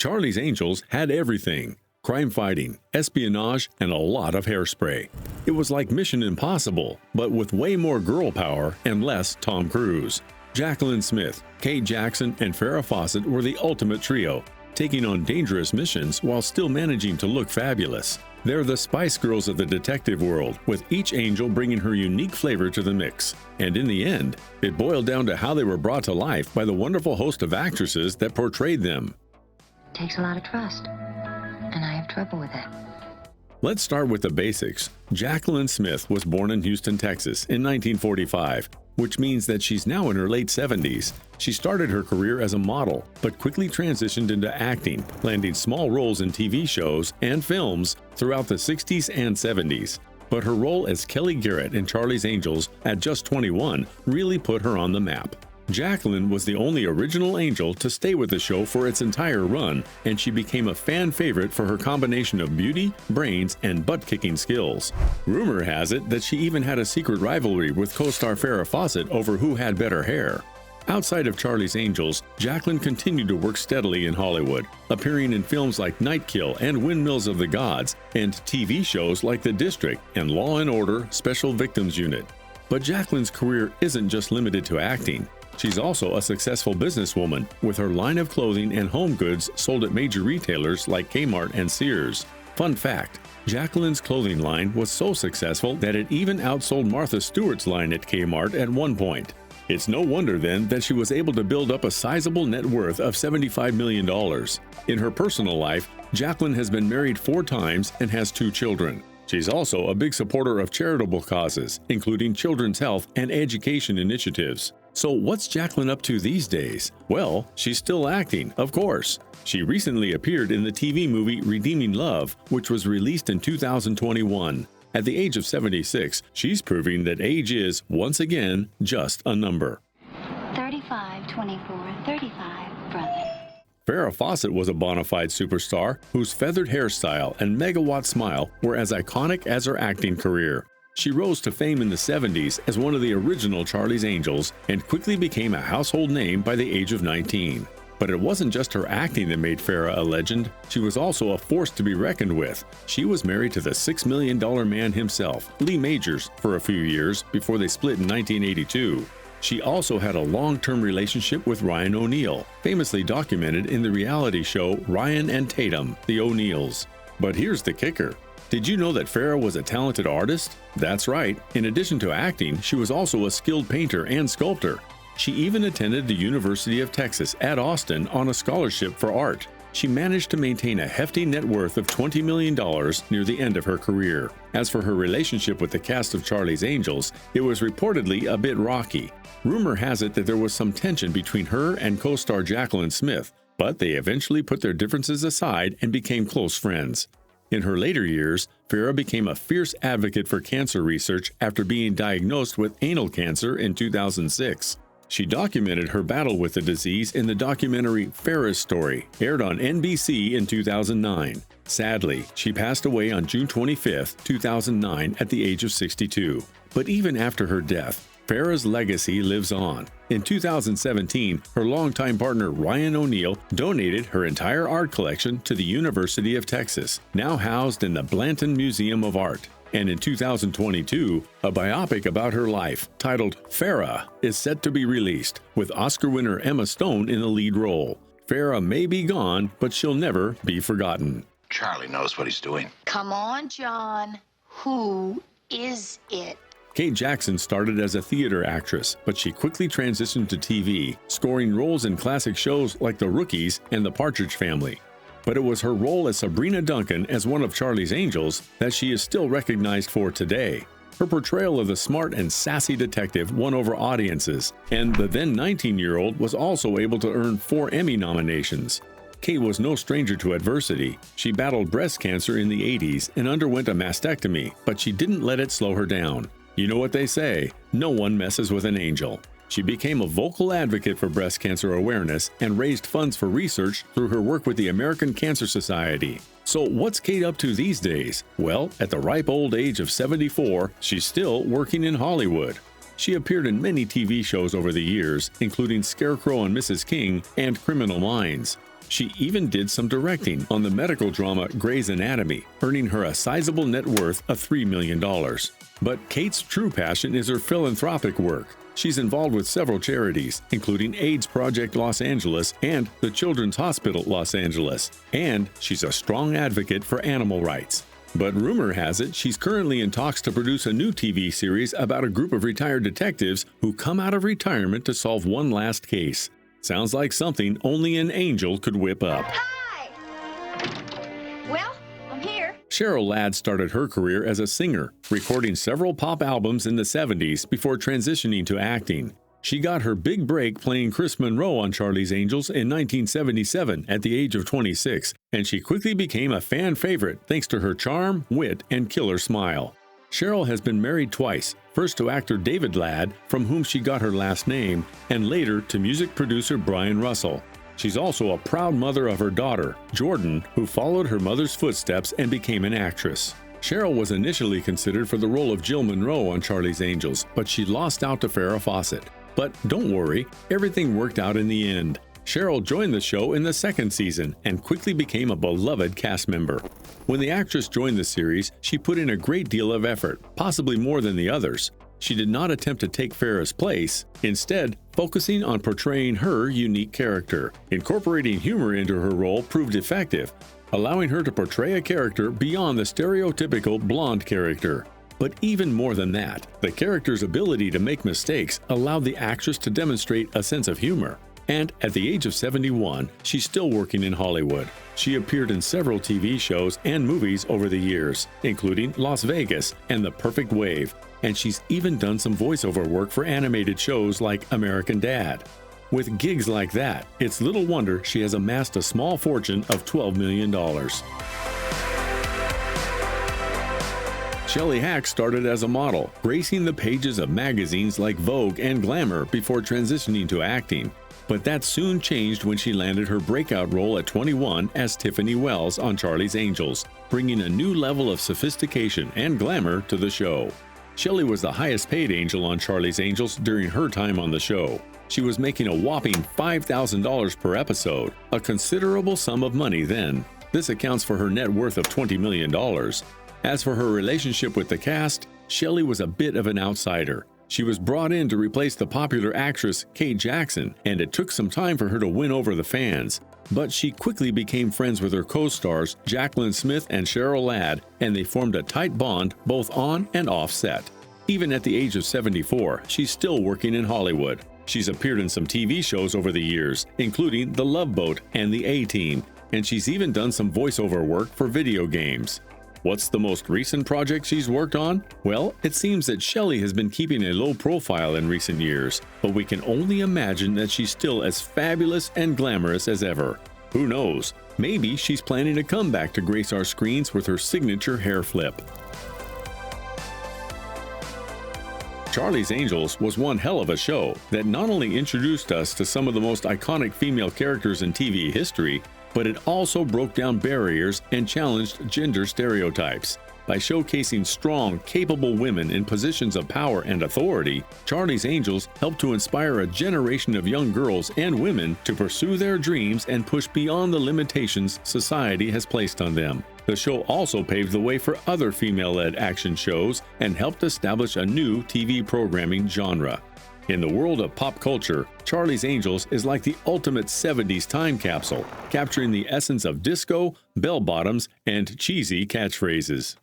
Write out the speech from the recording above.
Charlie's Angels had everything: crime fighting, espionage, and a lot of hairspray. It was like Mission Impossible, but with way more girl power and less Tom Cruise. Jacqueline Smith, Kate Jackson, and Farrah Fawcett were the ultimate trio, taking on dangerous missions while still managing to look fabulous. They're the Spice Girls of the detective world, with each angel bringing her unique flavor to the mix. And in the end, it boiled down to how they were brought to life by the wonderful host of actresses that portrayed them. It takes a lot of trust, and I have trouble with it. Let's start with the basics. Jacqueline Smith was born in Houston, Texas in 1945, which means that she's now in her late 70s. She started her career as a model, but quickly transitioned into acting, landing small roles in TV shows and films throughout the 60s and 70s. But her role as Kelly Garrett in Charlie's Angels at just 21 really put her on the map. Jacqueline was the only original angel to stay with the show for its entire run, and she became a fan favorite for her combination of beauty, brains, and butt-kicking skills. Rumor has it that she even had a secret rivalry with co-star Farrah Fawcett over who had better hair. Outside of Charlie's Angels, Jacqueline continued to work steadily in Hollywood, appearing in films like Night Kill and Windmills of the Gods, and TV shows like The District and Law & Order Special Victims Unit. But Jacqueline's career isn't just limited to acting. She's also a successful businesswoman, with her line of clothing and home goods sold at major retailers like Kmart and Sears. Fun fact, Jacqueline's clothing line was so successful that it even outsold Martha Stewart's line at Kmart at one point. It's no wonder then that she was able to build up a sizable net worth of $75 million. In her personal life, Jacqueline has been married 4 times and has 2 children. She's also a big supporter of charitable causes, including children's health and education initiatives. So what's Jacqueline up to these days? Well, she's still acting, of course. She recently appeared in the TV movie Redeeming Love, which was released in 2021. At the age of 76, she's proving that age is, once again, just a number. 35, 24, 35, brother. Farrah Fawcett was a bona fide superstar whose feathered hairstyle and megawatt smile were as iconic as her acting career. She rose to fame in the 70s as one of the original Charlie's Angels and quickly became a household name by the age of 19. But it wasn't just her acting that made Farrah a legend. She was also a force to be reckoned with. She was married to the $6 million man himself, Lee Majors, for a few years before they split in 1982. She also had a long-term relationship with Ryan O'Neal, famously documented in the reality show Ryan and Tatum, The O'Neals. But here's the kicker. Did you know that Farrah was a talented artist? That's right. In addition to acting, she was also a skilled painter and sculptor. She even attended the University of Texas at Austin on a scholarship for art. She managed to maintain a hefty net worth of $20 million near the end of her career. As for her relationship with the cast of Charlie's Angels, it was reportedly a bit rocky. Rumor has it that there was some tension between her and co-star Jacqueline Smith, but they eventually put their differences aside and became close friends. In her later years, Farrah became a fierce advocate for cancer research after being diagnosed with anal cancer in 2006. She documented her battle with the disease in the documentary Farrah's Story, aired on NBC in 2009. Sadly, she passed away on June 25, 2009 at the age of 62. But even after her death, Farrah's legacy lives on. In 2017, her longtime partner Ryan O'Neal donated her entire art collection to the University of Texas, now housed in the Blanton Museum of Art. And in 2022, a biopic about her life, titled Farrah, is set to be released, with Oscar winner Emma Stone in the lead role. Farrah may be gone, but she'll never be forgotten. Charlie knows what he's doing. Come on, John. Who is it? Kate Jackson started as a theater actress, but she quickly transitioned to TV, scoring roles in classic shows like The Rookies and The Partridge Family. But it was her role as Sabrina Duncan as one of Charlie's Angels that she is still recognized for today. Her portrayal of the smart and sassy detective won over audiences, and the then 19-year-old was also able to earn 4 Emmy nominations. Kate was no stranger to adversity. She battled breast cancer in the 80s and underwent a mastectomy, but she didn't let it slow her down. You know what they say, no one messes with an angel. She became a vocal advocate for breast cancer awareness and raised funds for research through her work with the American Cancer Society. So what's Kate up to these days? Well, at the ripe old age of 74, she's still working in Hollywood. She appeared in many TV shows over the years, including Scarecrow and Mrs. King and Criminal Minds. She even did some directing on the medical drama Grey's Anatomy, earning her a sizable net worth of $3 million. But Kate's true passion is her philanthropic work. She's involved with several charities, including AIDS Project Los Angeles and the Children's Hospital Los Angeles, and she's a strong advocate for animal rights. But rumor has it she's currently in talks to produce a new TV series about a group of retired detectives who come out of retirement to solve one last case. Sounds like something only an angel could whip up. Hi! Well, I'm here. Cheryl Ladd started her career as a singer, recording several pop albums in the 70s before transitioning to acting. She got her big break playing Chris Monroe on Charlie's Angels in 1977 at the age of 26, and she quickly became a fan favorite thanks to her charm, wit, and killer smile. Cheryl has been married twice, first to actor David Ladd, from whom she got her last name, and later to music producer Brian Russell. She's also a proud mother of her daughter, Jordan, who followed her mother's footsteps and became an actress. Cheryl was initially considered for the role of Jill Monroe on Charlie's Angels, but she lost out to Farrah Fawcett. But don't worry, everything worked out in the end. Cheryl joined the show in the second season and quickly became a beloved cast member. When the actress joined the series, she put in a great deal of effort, possibly more than the others. She did not attempt to take Farrah's place, instead focusing on portraying her unique character. Incorporating humor into her role proved effective, allowing her to portray a character beyond the stereotypical blonde character. But even more than that, the character's ability to make mistakes allowed the actress to demonstrate a sense of humor. And at the age of 71, she's still working in Hollywood. She appeared in several TV shows and movies over the years, including Las Vegas and The Perfect Wave, and she's even done some voiceover work for animated shows like American Dad. With gigs like that, it's little wonder she has amassed a small fortune of $12 million. Shelley Hack started as a model, gracing the pages of magazines like Vogue and Glamour before transitioning to acting. But that soon changed when she landed her breakout role at 21 as Tiffany Wells on Charlie's Angels, bringing a new level of sophistication and glamour to the show. Shelley was the highest paid angel on Charlie's Angels during her time on the show. She was making a whopping $5,000 per episode, a considerable sum of money then. This accounts for her net worth of $20 million. As for her relationship with the cast, Shelley was a bit of an outsider. She was brought in to replace the popular actress Kate Jackson, and it took some time for her to win over the fans. But she quickly became friends with her co-stars Jacqueline Smith and Cheryl Ladd, and they formed a tight bond both on and off set. Even at the age of 74, she's still working in Hollywood. She's appeared in some TV shows over the years, including The Love Boat and The A-Team, and she's even done some voiceover work for video games. What's the most recent project she's worked on? Well, it seems that Shelley has been keeping a low profile in recent years, but we can only imagine that she's still as fabulous and glamorous as ever. Who knows? Maybe she's planning to come back to grace our screens with her signature hair flip. Charlie's Angels was one hell of a show that not only introduced us to some of the most iconic female characters in TV history, but it also broke down barriers and challenged gender stereotypes. By showcasing strong, capable women in positions of power and authority, Charlie's Angels helped to inspire a generation of young girls and women to pursue their dreams and push beyond the limitations society has placed on them. The show also paved the way for other female-led action shows and helped establish a new TV programming genre. In the world of pop culture, Charlie's Angels is like the ultimate 70s time capsule, capturing the essence of disco, bell-bottoms, and cheesy catchphrases.